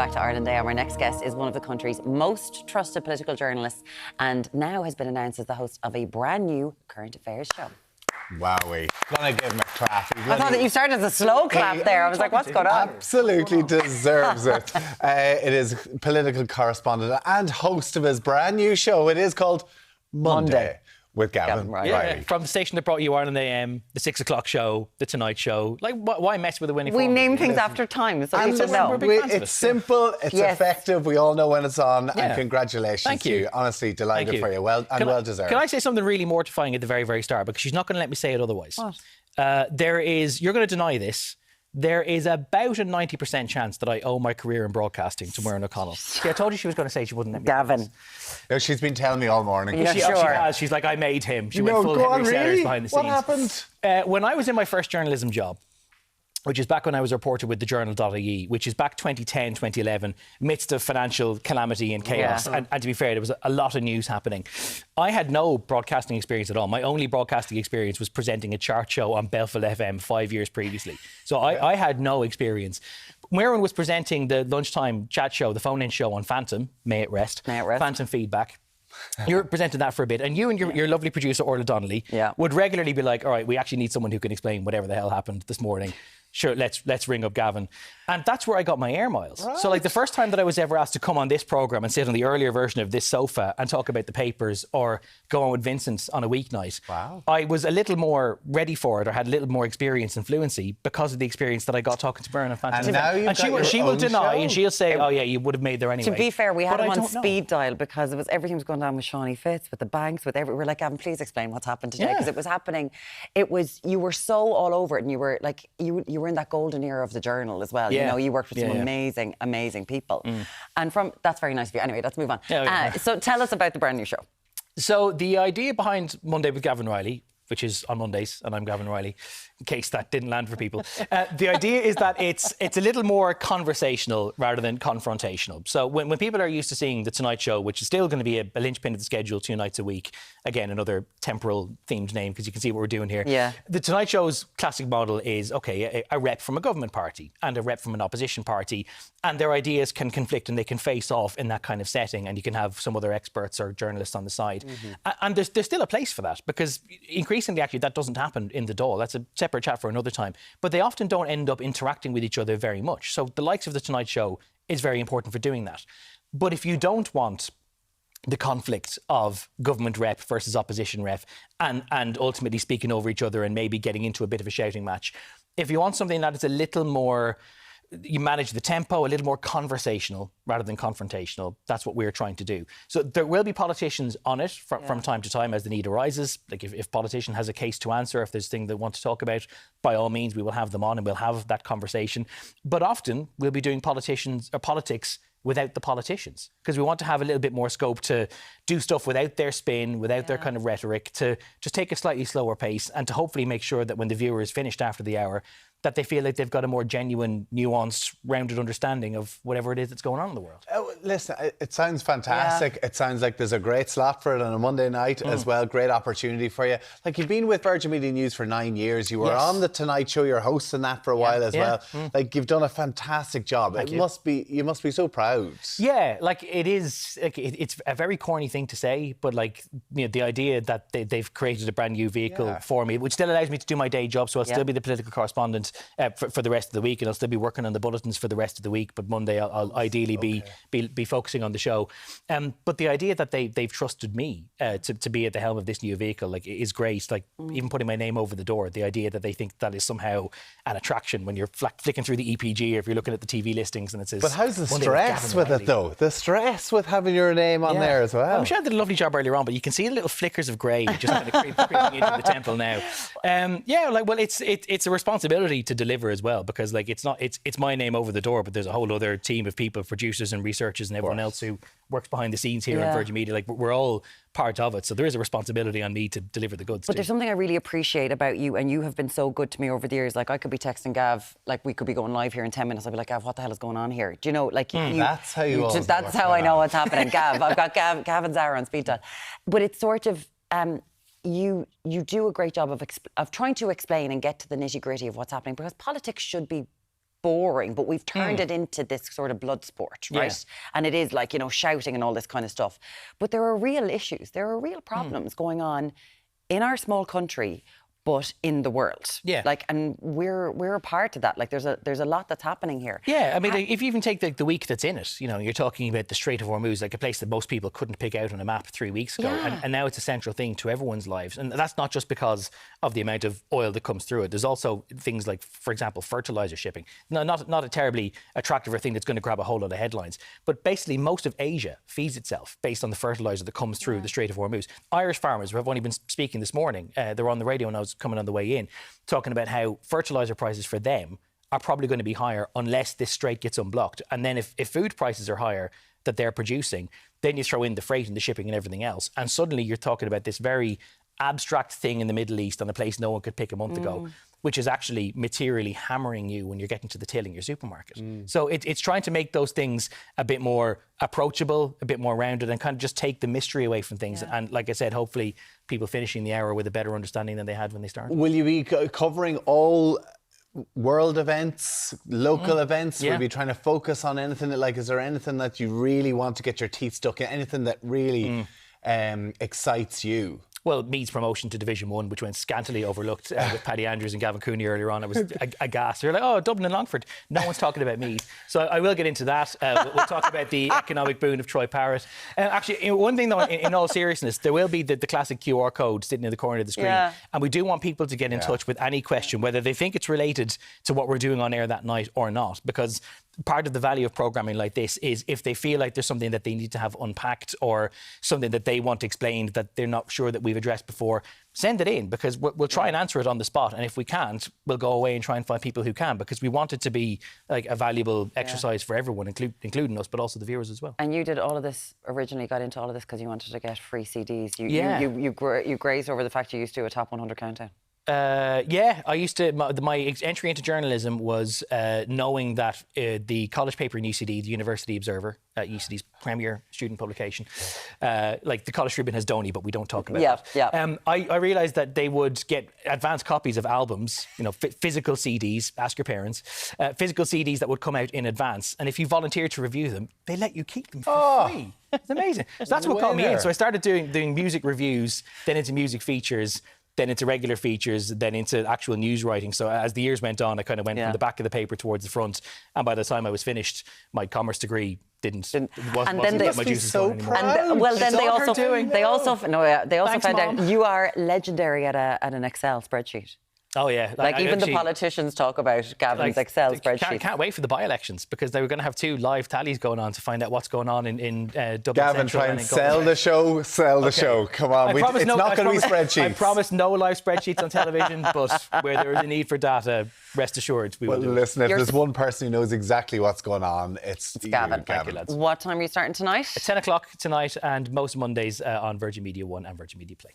back to Ireland Day. Our next guest is one of the country's most trusted political journalists and now has been announced as the host of a brand new current affairs show. Wowee. Gonna give him a clap. I thought that you started as a slow clap there. I was like, what's going on? Absolutely deserves it. It is political correspondent and host of his brand new show. It is called Monday. With Gavan Reilly. Yeah, from the station that brought you Ireland AM, the 6 o'clock show, the Tonight Show. Like, why mess with the winning We formula? name things after time, so And people know. it's simple, it's effective, we all know when it's on, and congratulations Thank to you. Honestly, delighted for you. Well deserved. Can I say something really mortifying at the very, very start? Because she's not going to let me say it otherwise. What? You're going to deny this. There is about a 90% chance that I owe my career in broadcasting to Muireann O'Connell. See, I told you she was going to say she wouldn't let me. Gavin. No, she's been telling me all morning. Yeah, She has. She's like, I made him. She went full Henry Sellers behind the scenes. What happened? When I was in my first journalism job, which is back when I was a reporter with the journal.ie, which is back 2010, 2011, midst of financial calamity and chaos. Yeah. And to be fair, there was a lot of news happening. I had no broadcasting experience at all. My only broadcasting experience was presenting a chart show on Belfield FM 5 years previously. So I had no experience. Muireann was presenting the lunchtime chat show, the phone-in show on Phantom, may it rest. Phantom Feedback. You're presenting that for a bit, and you and your lovely producer Orla Donnelly would regularly be like, all right, we actually need someone who can explain whatever the hell happened this morning. Sure, let's ring up Gavin. And that's where I got my air miles. Right. So like the first time that I was ever asked to come on this programme and sit on the earlier version of this sofa and talk about the papers or go on with Vincent on a weeknight, I was a little more ready for it or had a little more experience and fluency because of the experience that I got talking to Muireann and Phantom. And she will deny and she'll say, oh yeah, you would have made there anyway. To be fair, we had him on speed dial because everything was going down with Shawnee Fitz, with the banks, we're like, Gavin, please explain what's happened today, because it was happening. You were so all over it, and you were like, you were in that golden era of the journal as well. You know, you worked with some amazing people. And that's very nice of you. Anyway, let's move on. So tell us about the brand new show. So the idea behind Monday with Gavan Reilly, which is on Mondays, and I'm Gavan Reilly, in case that didn't land for people. The idea is that it's a little more conversational rather than confrontational. So when people are used to seeing The Tonight Show, which is still going to be a linchpin of the schedule 2 nights a week, again, another temporal themed name, because you can see what we're doing here. Yeah. The Tonight Show's classic model is, a rep from a government party and a rep from an opposition party, and their ideas can conflict and they can face off in that kind of setting, and you can have some other experts or journalists on the side. And there's still a place for that, because increasingly, actually, that doesn't happen in the Dáil. That's a separate chat for another time. But they often don't end up interacting with each other very much. So the likes of The Tonight Show is very important for doing that. But if you don't want the conflict of government rep versus opposition rep and ultimately speaking over each other and maybe getting into a bit of a shouting match, if you want something that is a little more, you manage the tempo, a little more conversational rather than confrontational, that's what we're trying to do. So there will be politicians on it from time to time as the need arises. Like if politician has a case to answer, if there's things they want to talk about, by all means, we will have them on and we'll have that conversation. But often we'll be doing politics without the politicians, because we want to have a little bit more scope to do stuff without their spin, without their kind of rhetoric, to just take a slightly slower pace and to hopefully make sure that when the viewer is finished after the hour, that they feel like they've got a more genuine, nuanced, rounded understanding of whatever it is that's going on in the world. Oh, listen, it sounds fantastic. It sounds like there's a great slot for it on a Monday night as well. Great opportunity for you. Like, you've been with Virgin Media News for 9 years. You were on The Tonight Show. You're hosting that for a while as well. Like, you've done a fantastic job. You must be so proud. Yeah, like it is. Like it's a very corny thing to say, but like, you know, the idea that they've created a brand new vehicle for me, which still allows me to do my day job. So I'll still be the political correspondent for the rest of the week, and I'll still be working on the bulletins for the rest of the week. But Monday, I'll ideally be focusing on the show. But the idea that they've trusted me to be at the helm of this new vehicle, like, is great. Like, even putting my name over the door, the idea that they think that is somehow an attraction when you're flicking through the EPG, or if you're looking at the TV listings and it says. But how's the stress with it, though? The stress with having your name on there as well. I'm sure I did a lovely job earlier on, but you can see the little flickers of grey just kind of creeping into the temple now. It's a responsibility to deliver as well, because like it's my name over the door, but there's a whole other team of people, producers and researchers and everyone else who works behind the scenes here on Virgin Media. Like, we're all part of it, so there is a responsibility on me to deliver the goods. But there's something I really appreciate about you, and you have been so good to me over the years. Like, I could be texting Gav, like, we could be going live here in 10 minutes. I'd be like, Gav, what the hell is going on here? Do you know, like, that's how that's how I know what's happening. Gav, I've got Gav and Zara on speed dial. But it's sort of you do a great job of trying to explain and get to the nitty gritty of what's happening, because politics should be boring, but we've turned it into this sort of blood sport, right? And it is like, you know, shouting and all this kind of stuff. But there are real issues. There are real problems going on in our small country, but in the world. Yeah. Like, and we're a part of that. Like, there's a lot that's happening here. Yeah, I mean, if you even take the week that's in it, you know, you're talking about the Strait of Hormuz, like a place that most people couldn't pick out on a map 3 weeks ago. And now it's a central thing to everyone's lives. And that's not just because of the amount of oil that comes through it. There's also things like, for example, fertilizer shipping. No, not a terribly attractive thing that's going to grab a whole lot of headlines. But basically, most of Asia feeds itself based on the fertilizer that comes through the Strait of Hormuz. Irish farmers, who have only been speaking this morning, they were on the radio when I was coming on the way in, talking about how fertilizer prices for them are probably going to be higher unless this strait gets unblocked. And then if food prices are higher that they're producing, then you throw in the freight and the shipping and everything else. And suddenly you're talking about this very abstract thing in the Middle East on a place no one could pick a month ago, which is actually materially hammering you when you're getting to the till in your supermarket. So it's trying to make those things a bit more approachable, a bit more rounded, and kind of just take the mystery away from things. And like I said, hopefully people finishing the hour with a better understanding than they had when they started. Will you be covering all world events, local events? Will you be trying to focus on anything that, like, is there anything that you really want to get your teeth stuck in? Anything that really excites you? Well, Meath's promotion to Division 1, which went scantily overlooked with Paddy Andrews and Gavin Cooney earlier on. I was aghast. They're like, oh, Dublin and Longford. No one's talking about Meath. So I will get into that. We'll talk about the economic boon of Troy Parrott. Actually, one thing, though, in all seriousness, there will be the classic QR code sitting in the corner of the screen. And we do want people to get in touch with any question, whether they think it's related to what we're doing on air that night or not, because part of the value of programming like this is if they feel like there's something that they need to have unpacked or something that they want explained that they're not sure that we've addressed before, send it in, because we'll try and answer it on the spot. And if we can't, we'll go away and try and find people who can, because we want it to be like a valuable exercise for everyone, including us, but also the viewers as well. And you did all of this, originally got into all of this because you wanted to get free CDs. You grazed over the fact you used to do a top 100 countdown. I used to. My entry into journalism was knowing that the college paper in UCD, the University Observer, UCD's premier student publication, like the College Tribune has Donny, but we don't talk about that. I realised that they would get advanced copies of albums, you know, physical CDs. Ask your parents. Physical CDs that would come out in advance, and if you volunteered to review them, they let you keep them for free. It's amazing. So that's what got me in. So I started doing music reviews, then into music features, then into regular features, then into actual news writing. So as the years went on, I kind of went from the back of the paper towards the front. And by the time I was finished, my commerce degree wasn't my juices going anymore. Then they also found out you are legendary at an Excel spreadsheet. Oh, yeah. Like even the politicians talk about Gavin's Excel spreadsheet. Can't wait for the by-elections, because they were going to have 2 live tallies going on to find out what's going on in Dublin Gavin, Central. try and sell the show. Come on. It's not going to be spreadsheets. I promise no live spreadsheets on television, but where there is a need for data, rest assured, we will do it. Listen, if there's one person who knows exactly what's going on, it's Gavin. Thank you, lads. What time are you starting tonight? At 10 o'clock tonight, and most Mondays on Virgin Media 1 and Virgin Media Play.